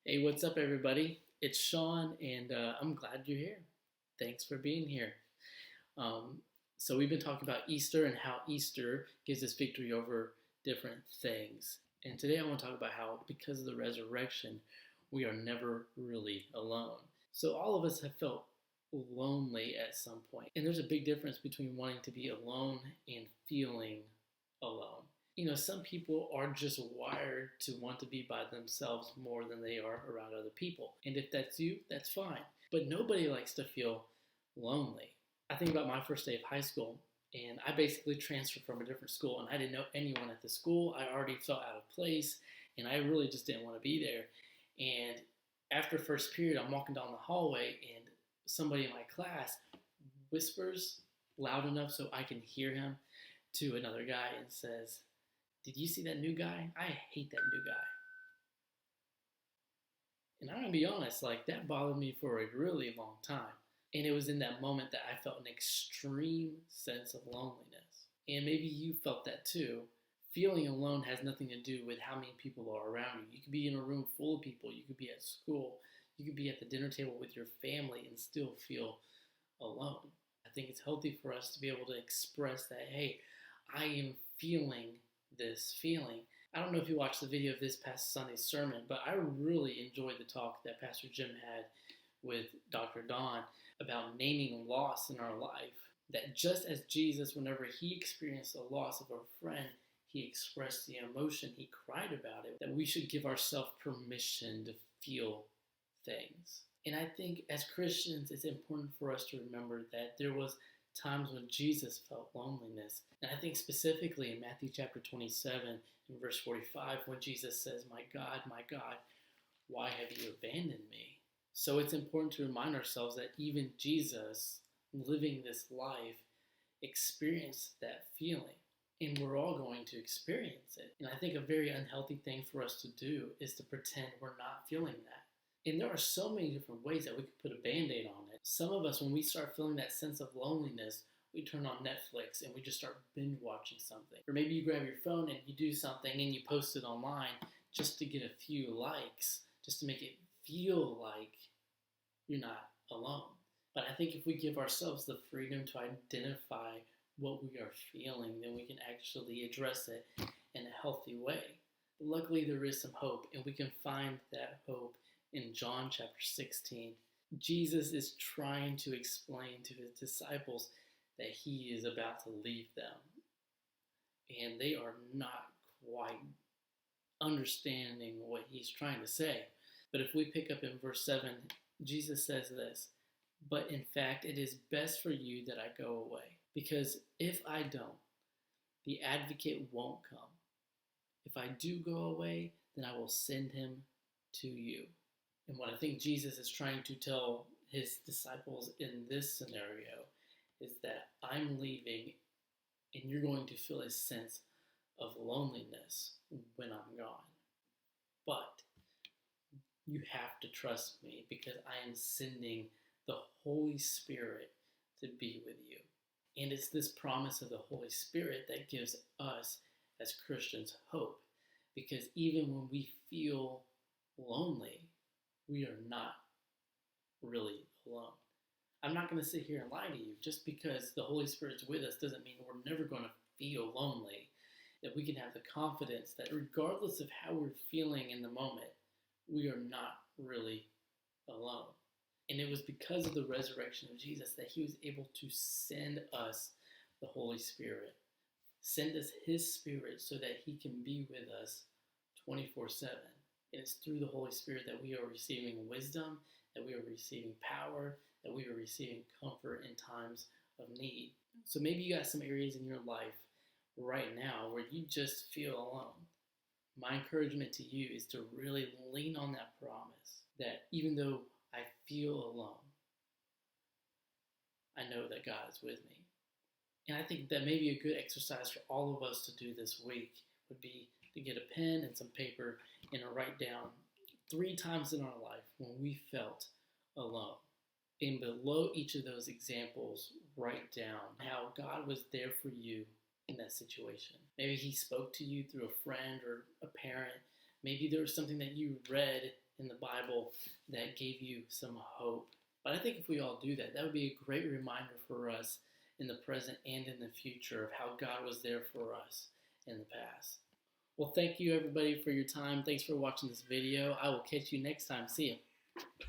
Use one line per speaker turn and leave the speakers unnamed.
Hey, what's up, everybody? It's Sean, and I'm glad you're here. Thanks for being here. Um, so, we've been talking about Easter and how Easter gives us victory over different things. And today I want to talk about how, because of the resurrection, we are never really alone. So, all of us have felt lonely at some point. And there's a big difference between wanting to be alone and feeling alone. Some people are just wired to want to be by themselves more than they are around other people. And if that's you, that's fine. But nobody likes to feel lonely. I think about my first day of high school, and I basically transferred from a different school, and I didn't know anyone at the school. I already felt out of place, and I really just didn't want to be there. And after first period, I'm walking down the hallway, and somebody in my class whispers loud enough so I can hear him to another guy and says, "Did you see that new guy? I hate that new guy." And I'm gonna be honest, like that bothered me for a really long time. And it was in that moment that I felt an extreme sense of loneliness. And maybe you felt that too. Feeling alone has nothing to do with how many people are around you. You could be in a room full of people, you could be at school, you could be at the dinner table with your family and still feel alone. I think it's healthy for us to be able to express that, hey, I am feeling this feeling. I don't know if you watched the video of this past Sunday's sermon, but I really enjoyed the talk that Pastor Jim had with Dr. Don about naming loss in our life. That just as Jesus, whenever he experienced a loss of a friend, he expressed the emotion, he cried about it, that we should give ourselves permission to feel things. And I think as Christians, it's important for us to remember that there was times when Jesus felt loneliness. And I think specifically in Matthew chapter 27 in verse 45 when Jesus says, my God, why have you abandoned me?" So it's important to remind ourselves that even Jesus, living this life, experienced that feeling. And we're all going to experience it. And I think a very unhealthy thing for us to do is to pretend we're not feeling that. And there are so many different ways that we could put a band-aid on it. Some of us, when we start feeling that sense of loneliness, we turn on Netflix and we just start binge watching something. Or maybe you grab your phone and you do something and you post it online just to get a few likes, just to make it feel like you're not alone. But I think if we give ourselves the freedom to identify what we are feeling, then we can actually address it in a healthy way. But luckily, there is some hope, and we can find that hope in John chapter 16. Jesus is trying to explain to his disciples that he is about to leave them. And they are not quite understanding what he's trying to say. But if we pick up in verse 7, Jesus says this, "But in fact, it is best for you that I go away. Because if I don't, the advocate won't come. If I do go away, then I will send him to you." And what I think Jesus is trying to tell his disciples in this scenario is that I'm leaving and you're going to feel a sense of loneliness when I'm gone. But you have to trust me because I am sending the Holy Spirit to be with you. And it's this promise of the Holy Spirit that gives us as Christians hope. Because even when we feel lonely, we are not really alone. I'm not going to sit here and lie to you. Just because the Holy Spirit's with us doesn't mean we're never going to feel lonely. That we can have the confidence that regardless of how we're feeling in the moment, we are not really alone. And it was because of the resurrection of Jesus that he was able to send us the Holy Spirit. Send us his Spirit so that he can be with us 24/7. And it's through the Holy Spirit that we are receiving wisdom, that we are receiving power, that we are receiving comfort in times of need. So maybe you got some areas in your life right now where you just feel alone. My encouragement to you is to really lean on that promise that even though I feel alone, I know that God is with me. And I think that maybe a good exercise for all of us to do this week would be to get a pen and some paper and to write down 3 times in our life when we felt alone. And below each of those examples, write down how God was there for you in that situation. Maybe he spoke to you through a friend or a parent. Maybe there was something that you read in the Bible that gave you some hope. But I think if we all do that, that would be a great reminder for us in the present and in the future of how God was there for us in the past. Well, thank you everybody for your time. Thanks for watching this video. I will catch you next time. See ya.